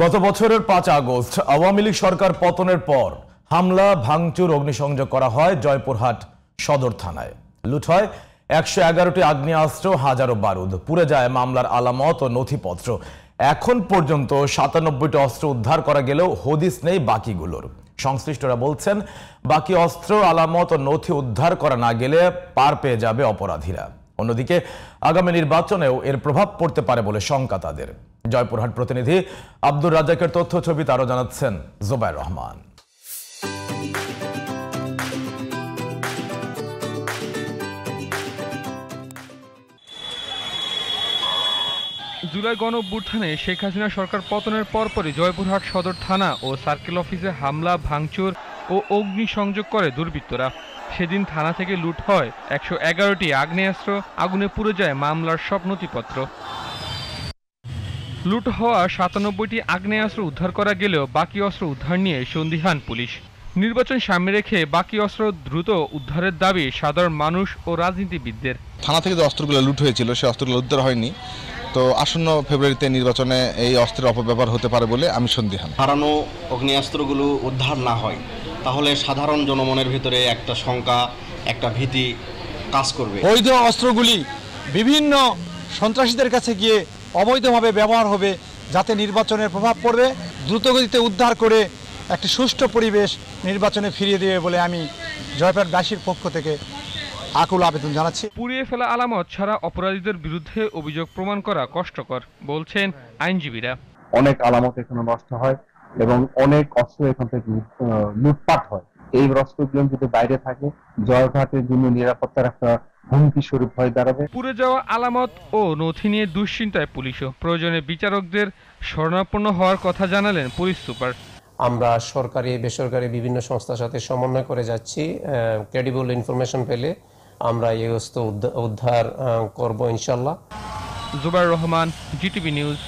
গত বছরের ৫ আগস্ট আওয়ামী লীগ সরকার পতনের পর হামলা, ভাঙচুর, অগ্নিসংযোগ করা হয় জয়পুরহাট সদর থানায়। লুট হয় ১১১টি আগ্নেয়াস্ত্র, হাজারো বারুদ। পুড়ে যায় মামলার আলামত ও নথিপত্র। এখন পর্যন্ত ৯৭টি অস্ত্র উদ্ধার করা গেলেও হদিস নেই বাকিগুলোর। সংশ্লিষ্টরা বলছেন, বাকি অস্ত্র, আলামত ও নথি উদ্ধার করা না গেলে পার পেয়ে যাবে অপরাধীরা। অন্যদিকে আগামী নির্বাচনেও এর প্রভাব পড়তে পারে বলে শঙ্কা তাদের। জয়পুরহাট প্রতিনিধি আব্দুর রাজ্জাকের তথ্য ছবিতে আরো জানাচ্ছেন জুবাইর রহমান। জুলাই গণঅভ্যুত্থানে শেখ হাসিনা সরকার পতনের পরপরই জয়পুরহাট সদর থানা ও সার্কেল অফিসে হামলা, ভাঙচুর ও অগ্নিসংযোগ করে দুর্বৃত্তরা। সেদিন থানা থেকে লুট হয় ১১১টি আগ্নেয়াস্ত্র, আগুনে পুড়ে যায় মামলার সব নথিপত্র। লুট হওয়া ৯৭টি আগ্নেয়াস্ত্র উদ্ধার করা গেলেও বাকি অস্ত্র উদ্ধার নিয়ে সন্দিহান পুলিশ। নির্বাচন সামনে রেখে বাকি অস্ত্র দ্রুত উদ্ধারের দাবি সাধারণ মানুষ ও রাজনীতিবিদদের। থানা থেকে যে অস্ত্রগুলো লুট হয়েছিল সেই অস্ত্রগুলো উদ্ধার হয়নি, তো আসন্ন ফেব্রুয়ারিতে নির্বাচনে এই অস্ত্রের অপব্যবহার হতে পারে বলে আমি সন্দিহান। হারানো অগ্নেয়াস্ত্রগুলো উদ্ধার না হয় তাহলে সাধারণ জনমনের ভিতরে একটা শঙ্কা, একটা ভীতি কাজ করবে। বৈধ অস্ত্রগুলি বিভিন্ন সন্ত্রাসীদের কাছে গিয়ে অবৈধভাবে ব্যবহার হবে, যাতে নির্বাচনের প্রভাব পড়বে। দ্রুতগতিতে উদ্ধার করে একটি সুষ্ঠু পরিবেশ নির্বাচনে ফিরিয়ে দেবে বলে আমি জয়পুরহাটবাসীর পক্ষ থেকে আকুল আবেদন জানাচ্ছি। পুড়িয়ে ফেলা আলামত ছাড়া অপরাধীদের বিরুদ্ধে অভিযোগ প্রমাণ করা কষ্টকর বলছেন আইনজীবীরা। অনেক আলামত এখানে নষ্ট হয় এবং অনেক অস্ত্র এখান থেকে লুটপাট হয়। এই অস্ত্রগুলো যদি বাইরে থাকে জয়পুরহাটের জন্য নিরাপত্তার একটা হুমকি স্বরূপ হয়ে দাঁড়াবে। পুড়ে যাওয়া আলামত ও নথি নিয়ে দুশ্চিন্তায় পুলিশও। প্রয়োজনে বিচারকদের শরণাপন্ন হওয়ার কথা জানালেন পুলিশ সুপার। আমরা সরকারি বেসরকারি বিভিন্ন সংস্থার সাথে সমন্বয় করে যাচ্ছি। ক্রেডিবল ইনফরমেশন পেলে আমরা এই অস্ত্র উদ্ধার করব ইনশাল্লাহ। Zubair Rahman, GTV news.